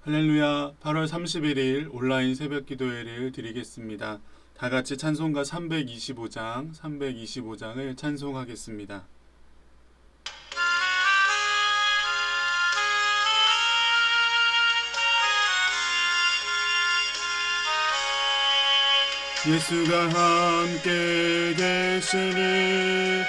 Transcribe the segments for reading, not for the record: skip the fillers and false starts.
할렐루야. 8월 31일 온라인 새벽 기도회를 드리겠습니다. 다 같이 찬송가 325장을 찬송하겠습니다. 예수가 함께 계시니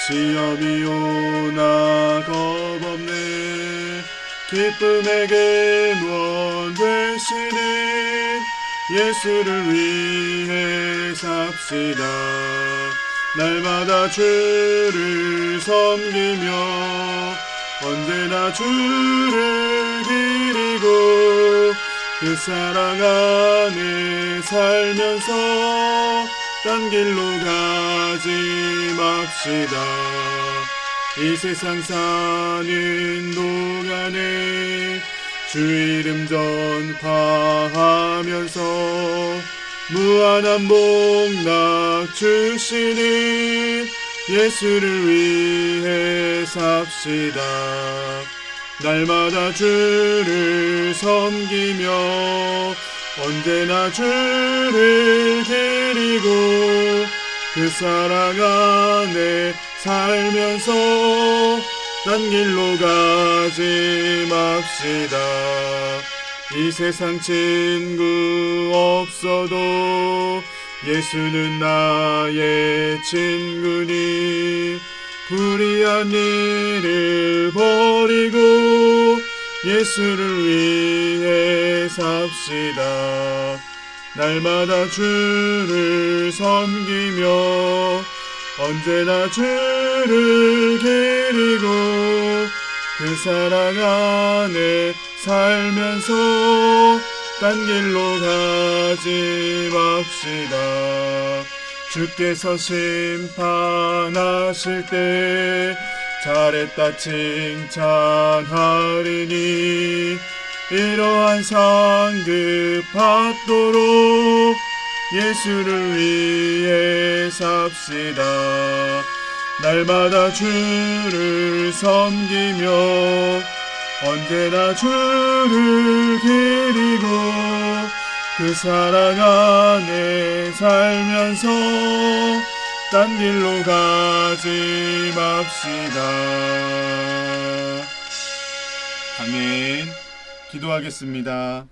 시험이 오나 겁없네. 기쁨의 근원 되시는 예수를 위해 삽시다. 날마다 주를 섬기며 언제나 주를 기리고 그 사랑 안에 살면서 딴 길로 가지 맙시다. 이 세상 사는 동안에 주 이름 전파하면서 무한한 복락 주시는 예수를 위해 삽시다. 날마다 주를 섬기며 언제나 주를 드리고 그 사랑 안에 살면서 딴 길로 가지 맙시다. 이 세상 친구 없어도 예수는 나의 친구니 불의한 일을 버리고 예수를 위해 삽시다. 날마다 주를 섬기며 언제나 주를 기리고 그 사랑 안에 살면서 딴 길로 가지 맙시다. 주께서 심판하실 때 잘했다 칭찬하리니 이러한 상급 받도록 예수를 위해 삽시다. 날마다 주를 섬기며 언제나 주를 기리고 그 사랑 안에 살면서 딴 길로 가지 맙시다. 아멘. 기도하겠습니다.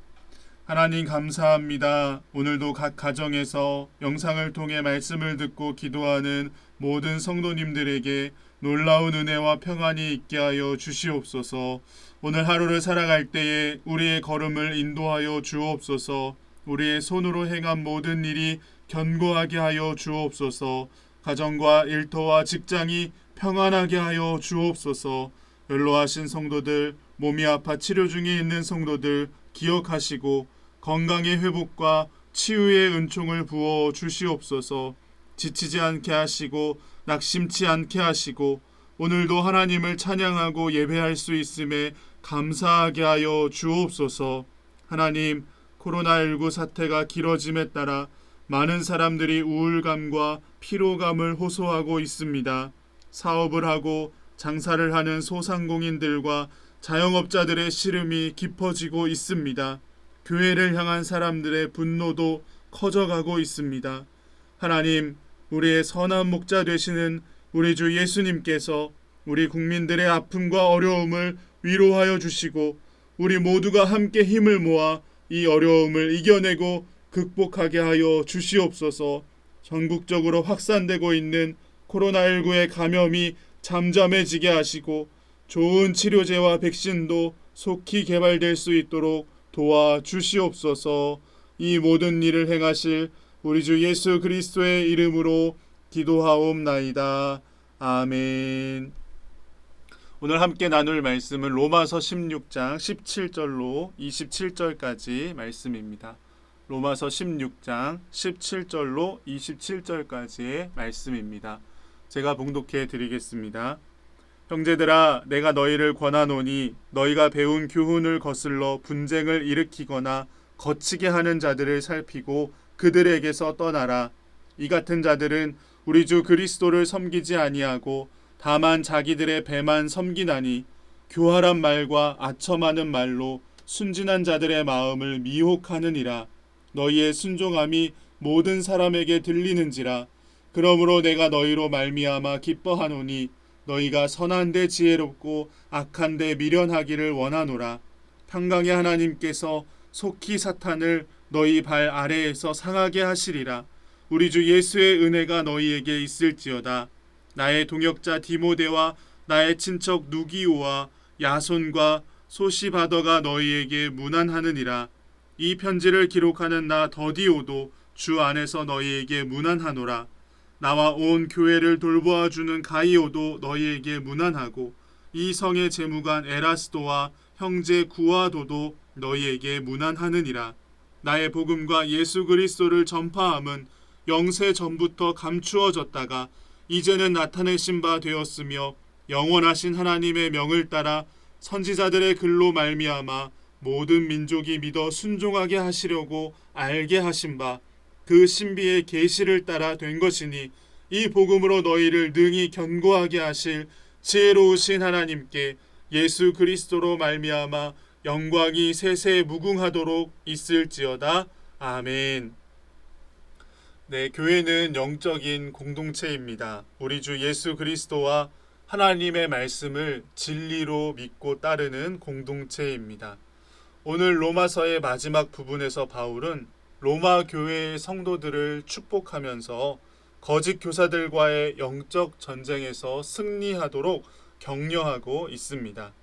하나님 감사합니다. 오늘도 각 가정에서 영상을 통해 말씀을 듣고 기도하는 모든 성도님들에게 놀라운 은혜와 평안이 있게 하여 주시옵소서. 오늘 하루를 살아갈 때에 우리의 걸음을 인도하여 주옵소서. 우리의 손으로 행한 모든 일이 견고하게 하여 주옵소서. 가정과 일터와 직장이 평안하게 하여 주옵소서. 연로하신 성도들, 몸이 아파 치료 중에 있는 성도들 기억하시고 건강의 회복과 치유의 은총을 부어 주시옵소서. 지치지 않게 하시고 낙심치 않게 하시고 오늘도 하나님을 찬양하고 예배할 수 있음에 감사하게 하여 주옵소서. 하나님, 코로나19 사태가 길어짐에 따라 많은 사람들이 우울감과 피로감을 호소하고 있습니다. 사업을 하고 장사를 하는 소상공인들과 자영업자들의 시름이 깊어지고 있습니다. 교회를 향한 사람들의 분노도 커져가고 있습니다. 하나님, 우리의 선한 목자 되시는 우리 주 예수님께서 우리 국민들의 아픔과 어려움을 위로하여 주시고 우리 모두가 함께 힘을 모아 이 어려움을 이겨내고 극복하게 하여 주시옵소서. 전국적으로 확산되고 있는 코로나19의 감염이 잠잠해지게 하시고 좋은 치료제와 백신도 속히 개발될 수 있도록 도와주시옵소서. 이 모든 일을 행하실 우리 주 예수 그리스도의 이름으로 기도하옵나이다. 아멘. 오늘 함께 나눌 말씀은 로마서 16장 17절로 27절까지 말씀입니다. 로마서 16장 17절로 27절까지의 말씀입니다. 제가 봉독해 드리겠습니다. 형제들아, 내가 너희를 권하노니 너희가 배운 교훈을 거슬러 분쟁을 일으키거나 거치게 하는 자들을 살피고 그들에게서 떠나라. 이 같은 자들은 우리 주 그리스도를 섬기지 아니하고 다만 자기들의 배만 섬기나니 교활한 말과 아첨하는 말로 순진한 자들의 마음을 미혹하느니라. 너희의 순종함이 모든 사람에게 들리는지라. 그러므로 내가 너희로 말미암아 기뻐하노니 너희가 선한 데 지혜롭고 악한 데 미련하기를 원하노라. 평강의 하나님께서 속히 사탄을 너희 발 아래에서 상하게 하시리라. 우리 주 예수의 은혜가 너희에게 있을지어다. 나의 동역자 디모데와 나의 친척 누기오와 야손과 소시바더가 너희에게 문안하느니라. 이 편지를 기록하는 나 더디오도 주 안에서 너희에게 문안하노라. 나와 온 교회를 돌보아 주는 가이오도 너희에게 문안하고 이 성의 재무관 에라스도와 형제 구아도도 너희에게 문안하느니라. 나의 복음과 예수 그리스도를 전파함은 영세 전부터 감추어졌다가 이제는 나타내신 바 되었으며 영원하신 하나님의 명을 따라 선지자들의 글로 말미암아 모든 민족이 믿어 순종하게 하시려고 알게 하신 바 그 신비의 계시를 따라 된 것이니 이 복음으로 너희를 능히 견고하게 하실 지혜로우신 하나님께 예수 그리스도로 말미암아 영광이 세세 무궁하도록 있을지어다. 아멘. 네, 교회는 영적인 공동체입니다. 우리 주 예수 그리스도와 하나님의 말씀을 진리로 믿고 따르는 공동체입니다. 오늘 로마서의 마지막 부분에서 바울은 로마 교회의 성도들을 축복하면서 거짓 교사들과의 영적 전쟁에서 승리하도록 격려하고 있습니다.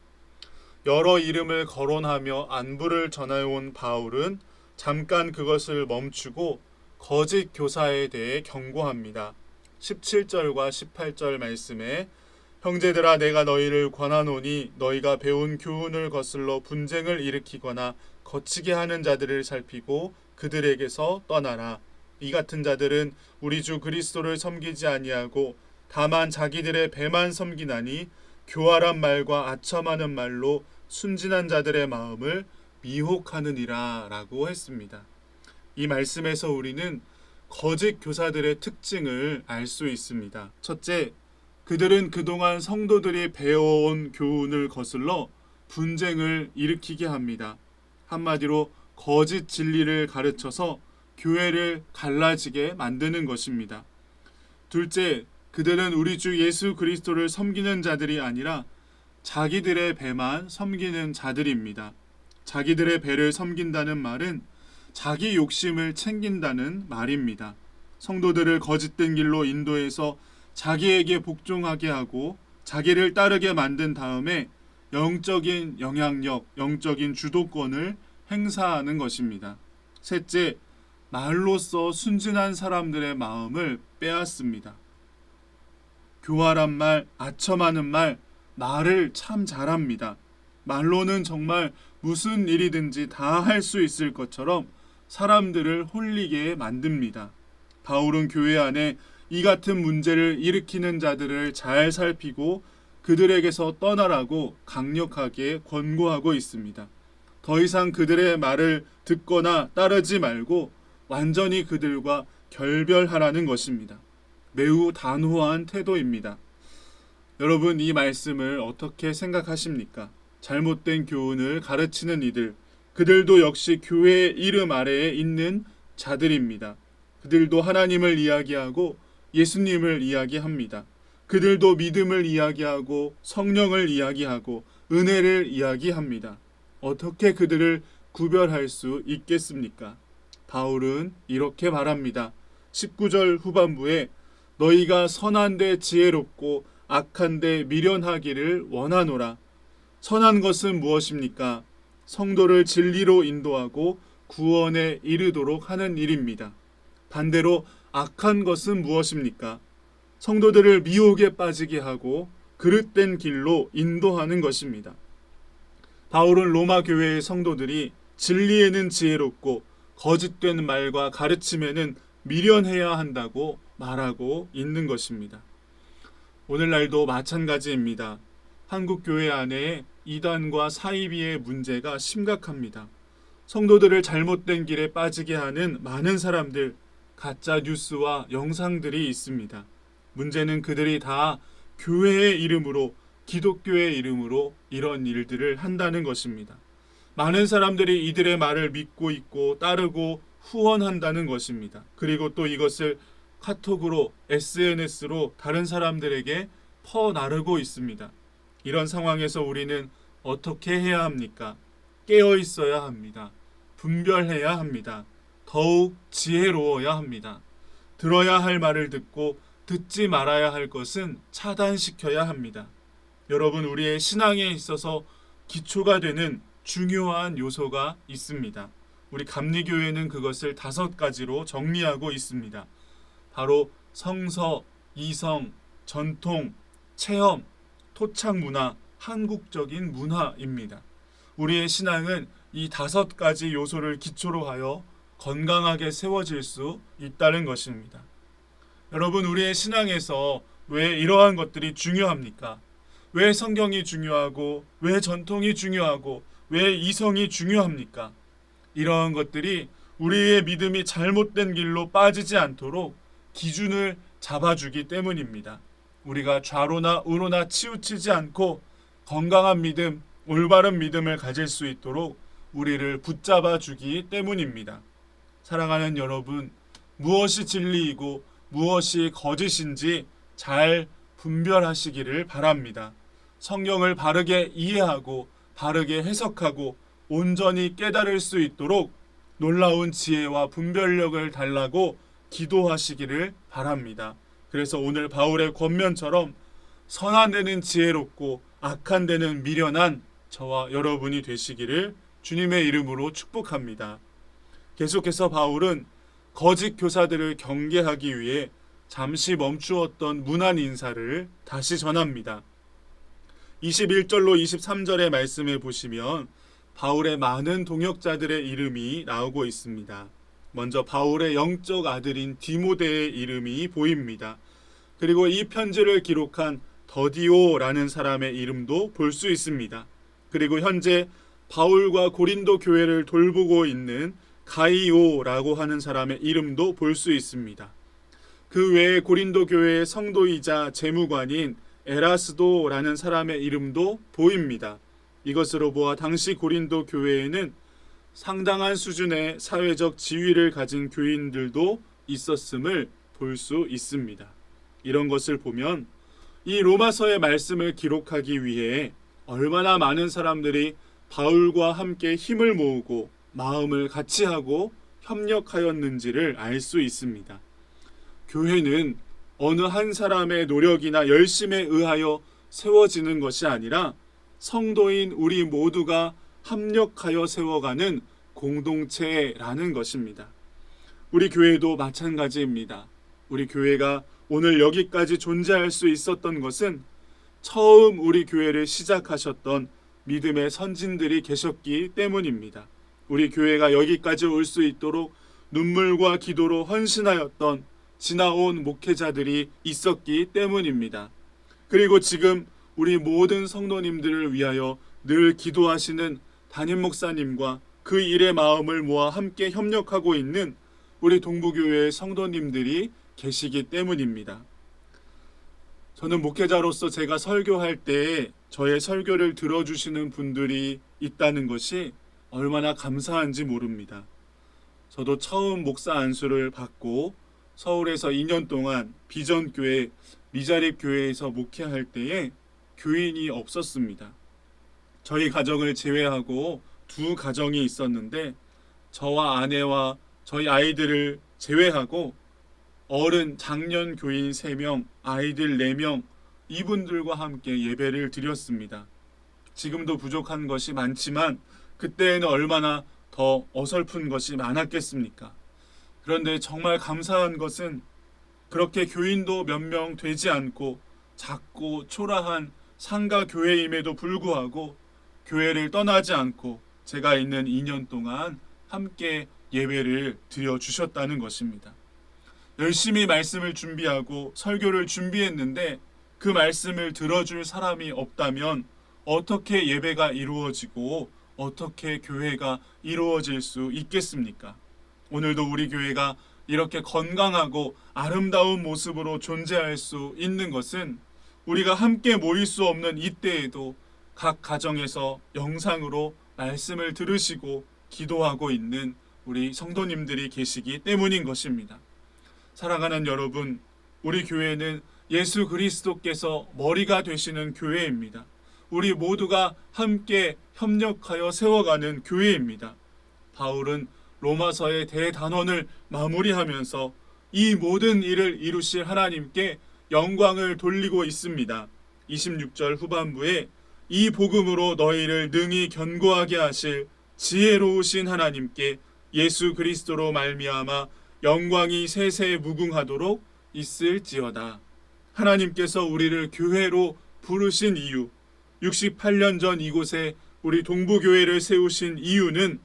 여러 이름을 거론하며 안부를 전해온 바울은 잠깐 그것을 멈추고 거짓 교사에 대해 경고합니다. 17절과 18절 말씀에 형제들아 내가 너희를 권하노니 너희가 배운 교훈을 거슬러 분쟁을 일으키거나 거치게 하는 자들을 살피고 그들에게서 떠나라. 이 같은 자들은 우리 주 그리스도를 섬기지 아니하고 다만 자기들의 배만 섬기나니 교활한 말과 아첨하는 말로 순진한 자들의 마음을 미혹하느니라 라고 했습니다. 이 말씀에서 우리는 거짓 교사들의 특징을 알 수 있습니다. 첫째, 그들은 그동안 성도들이 배워온 교훈을 거슬러 분쟁을 일으키게 합니다. 한마디로 거짓 진리를 가르쳐서 교회를 갈라지게 만드는 것입니다. 둘째, 그들은 우리 주 예수 그리스도를 섬기는 자들이 아니라 자기들의 배만 섬기는 자들입니다. 자기들의 배를 섬긴다는 말은 자기 욕심을 챙긴다는 말입니다. 성도들을 거짓된 길로 인도해서 자기에게 복종하게 하고 자기를 따르게 만든 다음에 영적인 영향력, 영적인 주도권을 행사하는 것입니다. 셋째, 말로써 순진한 사람들의 마음을 빼앗습니다. 교활한 말, 아첨하는 말, 말을 참 잘합니다. 말로는 정말 무슨 일이든지 다 할 수 있을 것처럼 사람들을 홀리게 만듭니다. 바울은 교회 안에 이 같은 문제를 일으키는 자들을 잘 살피고 그들에게서 떠나라고 강력하게 권고하고 있습니다. 더 이상 그들의 말을 듣거나 따르지 말고 완전히 그들과 결별하라는 것입니다. 매우 단호한 태도입니다. 여러분, 이 말씀을 어떻게 생각하십니까? 잘못된 교훈을 가르치는 이들, 그들도 역시 교회의 이름 아래에 있는 자들입니다. 그들도 하나님을 이야기하고 예수님을 이야기합니다. 그들도 믿음을 이야기하고 성령을 이야기하고 은혜를 이야기합니다. 어떻게 그들을 구별할 수 있겠습니까? 바울은 이렇게 말합니다. 19절 후반부에 너희가 선한데 지혜롭고 악한데 미련하기를 원하노라. 선한 것은 무엇입니까? 성도를 진리로 인도하고 구원에 이르도록 하는 일입니다. 반대로 악한 것은 무엇입니까? 성도들을 미혹에 빠지게 하고 그릇된 길로 인도하는 것입니다. 바울은 로마 교회의 성도들이 진리에는 지혜롭고 거짓된 말과 가르침에는 미련해야 한다고 말하고 있는 것입니다. 오늘날도 마찬가지입니다. 한국 교회 안에 이단과 사이비의 문제가 심각합니다. 성도들을 잘못된 길에 빠지게 하는 많은 사람들, 가짜 뉴스와 영상들이 있습니다. 문제는 그들이 다 교회의 이름으로, 기독교의 이름으로 이런 일들을 한다는 것입니다. 많은 사람들이 이들의 말을 믿고 있고 따르고 후원한다는 것입니다. 그리고 또 이것을 카톡으로, SNS로 다른 사람들에게 퍼나르고 있습니다. 이런 상황에서 우리는 어떻게 해야 합니까? 깨어 있어야 합니다. 분별해야 합니다. 더욱 지혜로워야 합니다. 들어야 할 말을 듣고 듣지 말아야 할 것은 차단시켜야 합니다. 여러분, 우리의 신앙에 있어서 기초가 되는 중요한 요소가 있습니다. 우리 감리교회는 그것을 5가지로 정리하고 있습니다. 바로 성서, 이성, 전통, 체험, 토착 문화, 한국적인 문화입니다. 우리의 신앙은 이 5가지 요소를 기초로 하여 건강하게 세워질 수 있다는 것입니다. 여러분, 우리의 신앙에서 왜 이러한 것들이 중요합니까? 왜 성경이 중요하고, 왜 전통이 중요하고, 왜 이성이 중요합니까? 이러한 것들이 우리의 믿음이 잘못된 길로 빠지지 않도록 기준을 잡아주기 때문입니다. 우리가 좌로나 우로나 치우치지 않고 건강한 믿음, 올바른 믿음을 가질 수 있도록 우리를 붙잡아 주기 때문입니다. 사랑하는 여러분, 무엇이 진리이고 무엇이 거짓인지 잘 분별하시기를 바랍니다. 성경을 바르게 이해하고 바르게 해석하고 온전히 깨달을 수 있도록 놀라운 지혜와 분별력을 달라고 기도하시기를 바랍니다. 그래서 오늘 바울의 권면처럼 선한 데는 지혜롭고 악한 데는 미련한 저와 여러분이 되시기를 주님의 이름으로 축복합니다. 계속해서 바울은 거짓 교사들을 경계하기 위해 잠시 멈추었던 문안 인사를 다시 전합니다. 21절로 23절의 말씀에 보시면 바울의 많은 동역자들의 이름이 나오고 있습니다. 먼저 바울의 영적 아들인 디모데의 이름이 보입니다. 그리고 이 편지를 기록한 더디오라는 사람의 이름도 볼 수 있습니다. 그리고 현재 바울과 고린도 교회를 돌보고 있는 가이오라고 하는 사람의 이름도 볼 수 있습니다. 그 외에 고린도 교회의 성도이자 재무관인 에라스도라는 사람의 이름도 보입니다. 이것으로 보아 당시 고린도 교회에는 상당한 수준의 사회적 지위를 가진 교인들도 있었음을 볼 수 있습니다. 이런 것을 보면 이 로마서의 말씀을 기록하기 위해 얼마나 많은 사람들이 바울과 함께 힘을 모으고 마음을 같이 하고 협력하였는지를 알 수 있습니다. 교회는 어느 한 사람의 노력이나 열심에 의하여 세워지는 것이 아니라 성도인 우리 모두가 합력하여 세워가는 공동체라는 것입니다. 우리 교회도 마찬가지입니다. 우리 교회가 오늘 여기까지 존재할 수 있었던 것은 처음 우리 교회를 시작하셨던 믿음의 선진들이 계셨기 때문입니다. 우리 교회가 여기까지 올 수 있도록 눈물과 기도로 헌신하였던 지나온 목회자들이 있었기 때문입니다. 그리고 지금 우리 모든 성도님들을 위하여 늘 기도하시는 담임 목사님과 그 일의 마음을 모아 함께 협력하고 있는 우리 동부교회의 성도님들이 계시기 때문입니다. 저는 목회자로서 제가 설교할 때 저의 설교를 들어주시는 분들이 있다는 것이 얼마나 감사한지 모릅니다. 저도 처음 목사 안수를 받고 서울에서 2년 동안 비전교회 미자립교회에서 목회할 때에 교인이 없었습니다. 저희 가정을 제외하고 2가정이 있었는데 저와 아내와 저희 아이들을 제외하고 어른 장년 교인 3명, 아이들 4명 이분들과 함께 예배를 드렸습니다. 지금도 부족한 것이 많지만 그때에는 얼마나 더 어설픈 것이 많았겠습니까? 그런데 정말 감사한 것은 그렇게 교인도 몇 명 되지 않고 작고 초라한 상가 교회임에도 불구하고 교회를 떠나지 않고 제가 있는 2년 동안 함께 예배를 드려주셨다는 것입니다. 열심히 말씀을 준비하고 설교를 준비했는데 그 말씀을 들어줄 사람이 없다면 어떻게 예배가 이루어지고 어떻게 교회가 이루어질 수 있겠습니까? 오늘도 우리 교회가 이렇게 건강하고 아름다운 모습으로 존재할 수 있는 것은 우리가 함께 모일 수 없는 이때에도 각 가정에서 영상으로 말씀을 들으시고 기도하고 있는 우리 성도님들이 계시기 때문인 것입니다. 사랑하는 여러분, 우리 교회는 예수 그리스도께서 머리가 되시는 교회입니다. 우리 모두가 함께 협력하여 세워가는 교회입니다. 바울은 로마서의 대단원을 마무리하면서 이 모든 일을 이루실 하나님께 영광을 돌리고 있습니다. 26절 후반부에 이 복음으로 너희를 능히 견고하게 하실 지혜로우신 하나님께 예수 그리스도로 말미암아 영광이 세세 무궁하도록 있을지어다. 하나님께서 우리를 교회로 부르신 이유, 68년 전 이곳에 우리 동부교회를 세우신 이유는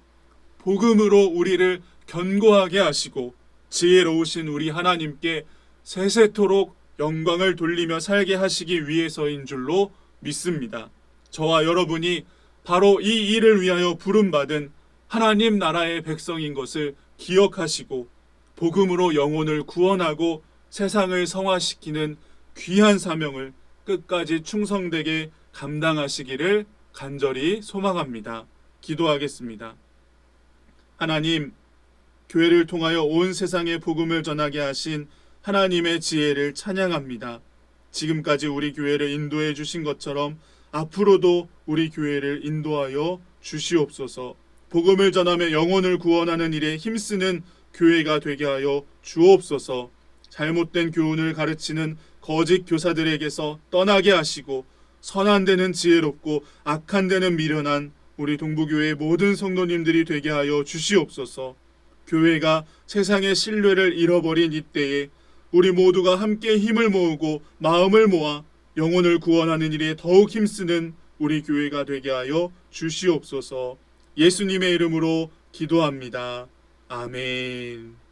복음으로 우리를 견고하게 하시고 지혜로우신 우리 하나님께 세세토록 영광을 돌리며 살게 하시기 위해서인 줄로 믿습니다. 저와 여러분이 바로 이 일을 위하여 부름받은 하나님 나라의 백성인 것을 기억하시고 복음으로 영혼을 구원하고 세상을 성화시키는 귀한 사명을 끝까지 충성되게 감당하시기를 간절히 소망합니다. 기도하겠습니다. 하나님, 교회를 통하여 온 세상에 복음을 전하게 하신 하나님의 지혜를 찬양합니다. 지금까지 우리 교회를 인도해 주신 것처럼 앞으로도 우리 교회를 인도하여 주시옵소서. 복음을 전하며 영혼을 구원하는 일에 힘쓰는 교회가 되게 하여 주옵소서. 잘못된 교훈을 가르치는 거짓 교사들에게서 떠나게 하시고 선한 데는 지혜롭고 악한 데는 미련한 우리 동부교회의 모든 성도님들이 되게 하여 주시옵소서. 교회가 세상의 신뢰를 잃어버린 이때에 우리 모두가 함께 힘을 모으고 마음을 모아 영혼을 구원하는 일에 더욱 힘쓰는 우리 교회가 되게 하여 주시옵소서. 예수님의 이름으로 기도합니다. 아멘.